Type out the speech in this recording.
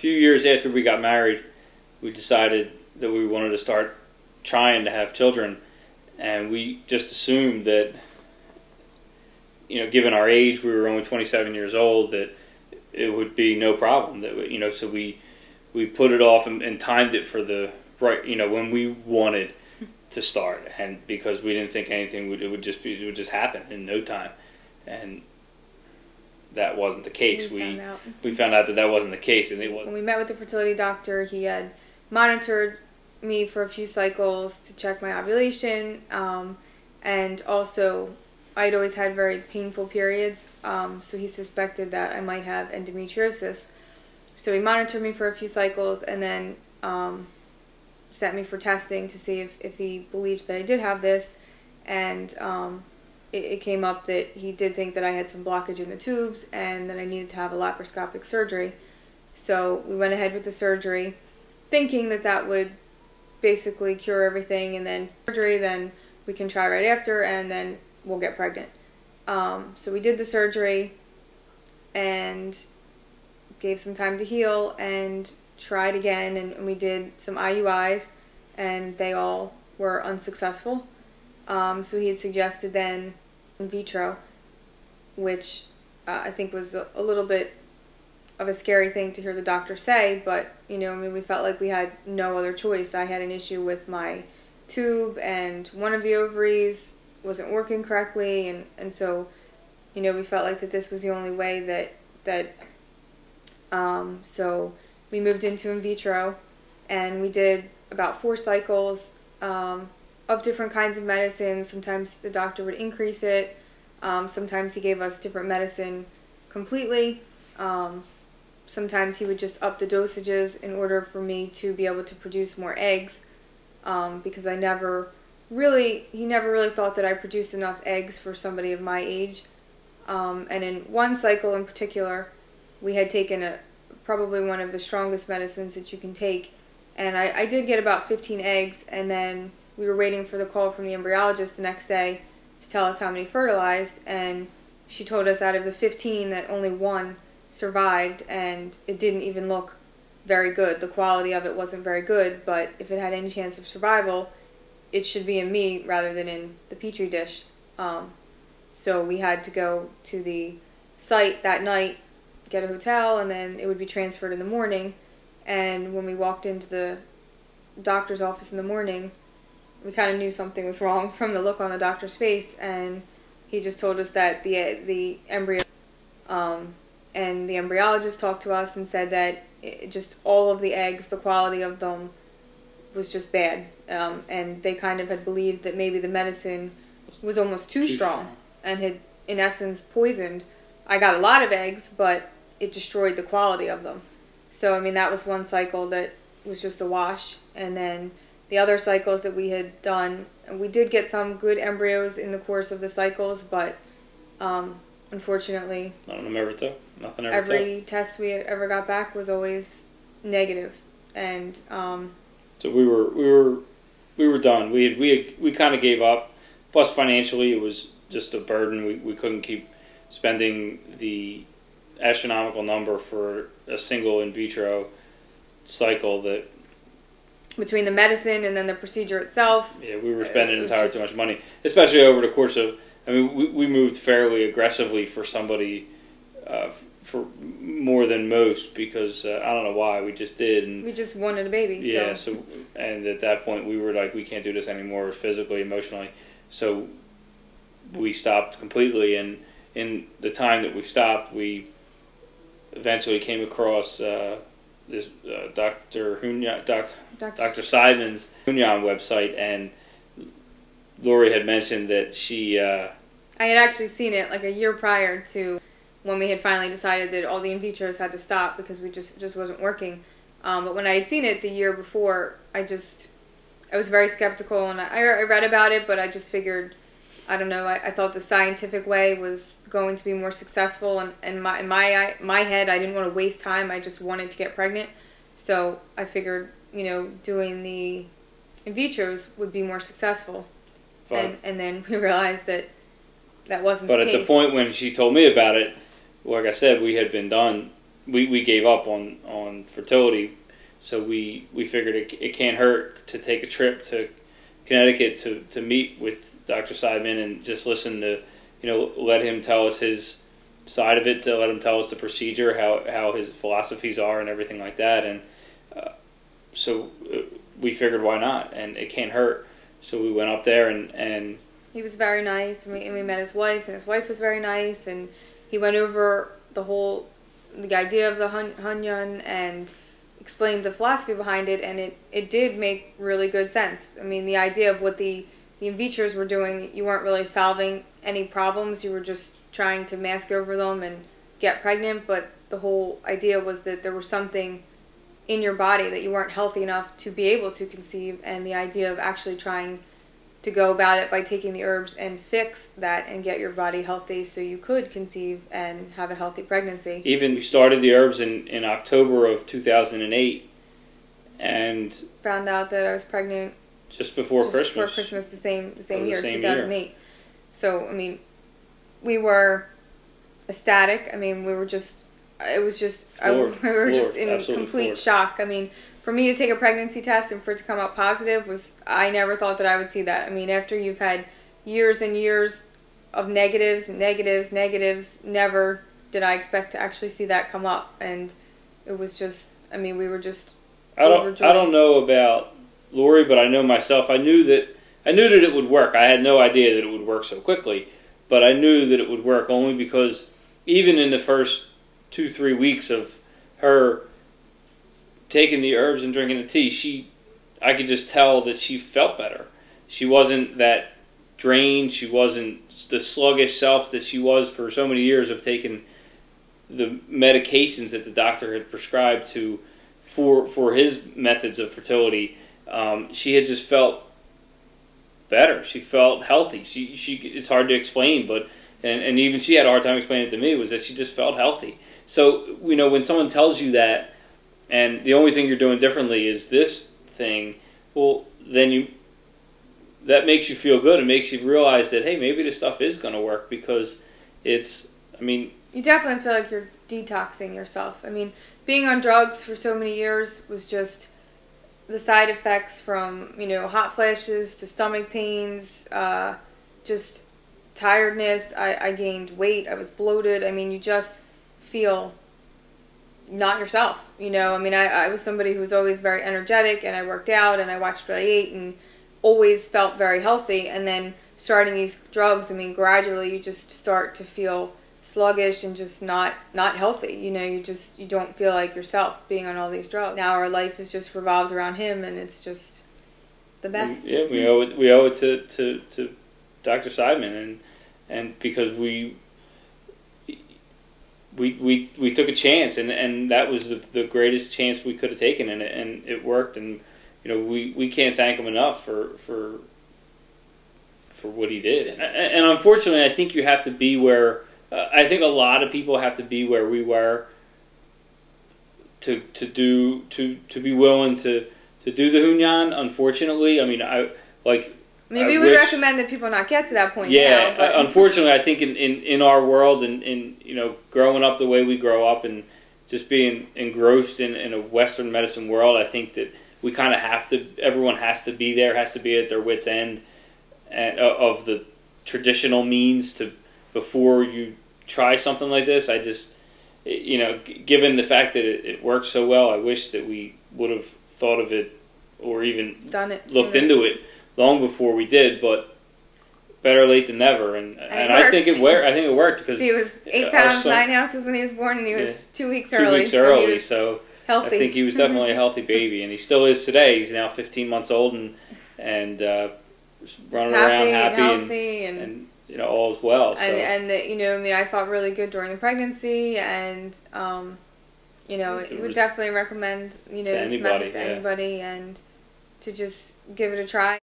few years after we got married, we decided that we wanted to start trying to have children, and we just assumed that, you know, given our age, we were only 27 years old, that it would be no problem. That, you know, so we put it off and timed it for the right, you know, when we wanted to start, and because we didn't think anything it would just happen in no time, and that wasn't the case. We found out that that wasn't the case, and it wasn't. When we met with the fertility doctor, he had monitored me for a few cycles to check my ovulation, and also I'd always had very painful periods, so he suspected that I might have endometriosis. So he monitored me for a few cycles, and then sent me for testing to see if he believed that I did have this, and it came up that he did think that I had some blockage in the tubes and that I needed to have a laparoscopic surgery. So we went ahead with the surgery, thinking that that would basically cure everything, and then surgery, then we can try right after, and then we'll get pregnant. So we did the surgery and gave some time to heal and tried again, and we did some IUIs, and they all were unsuccessful. So he had suggested then in vitro, which I think was a little bit of a scary thing to hear the doctor say, but, you know, I mean, we felt like we had no other choice. I had an issue with my tube, and one of the ovaries wasn't working correctly, and so, you know, we felt like that this was the only way so we moved into in vitro, and we did about 4 cycles of different kinds of medicines. Sometimes the doctor would increase it. Sometimes he gave us different medicine completely. Sometimes he would just up the dosages in order for me to be able to produce more eggs, because he never really thought that I produced enough eggs for somebody of my age. And in one cycle in particular, we had taken probably one of the strongest medicines that you can take, and I did get about 15 eggs, and then we were waiting for the call from the embryologist the next day to tell us how many fertilized, and she told us out of the 15 that only 1 survived, and it didn't even look very good. The quality of it wasn't very good, but if it had any chance of survival, it should be in me rather than in the petri dish. So we had to go to the site that night, get a hotel, and then it would be transferred in the morning. And when we walked into the doctor's office in the morning, we kind of knew something was wrong from the look on the doctor's face, and he just told us that the embryo, and the embryologist talked to us and said that just all of the eggs, the quality of them was just bad, and they kind of had believed that maybe the medicine was almost too strong and had, in essence, poisoned. I got a lot of eggs, but it destroyed the quality of them. So, I mean, that was one cycle that was just a wash. And then the other cycles that we had done, we did get some good embryos in the course of the cycles, but unfortunately, none of them ever took. Nothing ever every test we ever got back was always negative. And so we were done. We kind of gave up. Plus, financially, it was just a burden. We couldn't keep spending the astronomical number for a single in vitro cycle. That between the medicine and then the procedure itself, yeah, we were spending entirely too much money, especially over the course of. I mean, we moved fairly aggressively for somebody, for more than most, because I don't know why, we just did. And we just wanted a baby. Yeah, so and at that point we were like, we can't do this anymore, physically, emotionally. So we stopped completely, and in the time that we stopped, we eventually came across this Dr. Hunyuan, Dr. Simon's Hunyuan website, and Lori had mentioned that she... I had actually seen it like a year prior to when we had finally decided that all the in vitros had to stop because we just wasn't working. But when I had seen it the year before, I was very skeptical, and I read about it, but I just figured, I don't know, I thought the scientific way was going to be more successful, and in my head, I didn't want to waste time. I just wanted to get pregnant. So I figured, you know, doing the in vitros would be more successful. And then we realized that wasn't the case. But at the point when she told me about it, like I said, we had been done we gave up on fertility. So we figured it can't hurt to take a trip to Connecticut to meet with Dr. Seidman and just listen to, let him tell us his side of it, to let him tell us the procedure, how his philosophies are and everything like that. And so we figured, why not? And it can't hurt. So we went up there and he was very nice, and we met his wife, and his wife was very nice, and he went over the idea of the Hunyuan and explained the philosophy behind it, and it did make really good sense. I mean, the idea of what the in vitros were doing, you weren't really solving any problems, you were just trying to mask over them and get pregnant, but the whole idea was that there was something in your body that you weren't healthy enough to be able to conceive, and the idea of actually trying to go about it by taking the herbs and fix that and get your body healthy so you could conceive and have a healthy pregnancy. Even we started the herbs in October of 2008 and found out that I was pregnant just before Christmas the same year, 2008. So, I mean, we were ecstatic. I mean, we were just, it was just, we were just in complete shock. I mean, for me to take a pregnancy test and for it to come out positive I never thought that I would see that. I mean, after you've had years and years of negatives, never did I expect to actually see that come up. And it was just, I mean, we were just overjoyed. I don't know about Lori, but I know myself. I knew that it would work. I had no idea that it would work so quickly, but I knew that it would work only because even in the first 2-3 weeks of her taking the herbs and drinking the tea, I could just tell that she felt better. She wasn't that drained. She wasn't the sluggish self that she was for so many years of taking the medications that the doctor had prescribed for his methods of fertility. She had just felt better. She felt healthy. It's hard to explain, but and even she had a hard time explaining it to me, was that she just felt healthy. So, when someone tells you that, and the only thing you're doing differently is this thing, well, then that makes you feel good. It makes you realize that, hey, maybe this stuff is going to work, because it's, I mean... You definitely feel like you're detoxing yourself. I mean, being on drugs for so many years was just the side effects from, hot flashes to stomach pains, just tiredness. I gained weight. I was bloated. I mean, you just feel not yourself, I mean, I was somebody who was always very energetic, and I worked out, and I watched what I ate, and always felt very healthy. And then starting these drugs, I mean, gradually you just start to feel sluggish and just not healthy. You don't feel like yourself being on all these drugs. Now our life just revolves around him, and it's just the best. Yeah, we owe it to Dr. Seidman, and because we took a chance, and that was the greatest chance we could have taken, and it worked. And we can't thank him enough for what he did. And unfortunately, I think you have to be where I think a lot of people have to be where we were to be willing to do the Hunyuan. Unfortunately, I mean, maybe we would recommend that people not get to that point. Yeah, now, but unfortunately, I think in our world, and growing up the way we grow up, and just being engrossed in a Western medicine world, I think that we kind of have to. Everyone has to be there, has to be at their wits' end, of the traditional means before you try something like this. I just, given the fact that it works so well, I wish that we would have thought of it or even looked into it long before we did, but better late than never. And I think it worked. I think it worked because he was 8 pounds 9 ounces when he was born, and he was 2 weeks early. 2 weeks early, so healthy. I think he was definitely a healthy baby, and he still is today. He's now 15 months old and running around happy and all is well. So. And I mean, I felt really good during the pregnancy, and it would definitely recommend this method to anybody, and to just give it a try.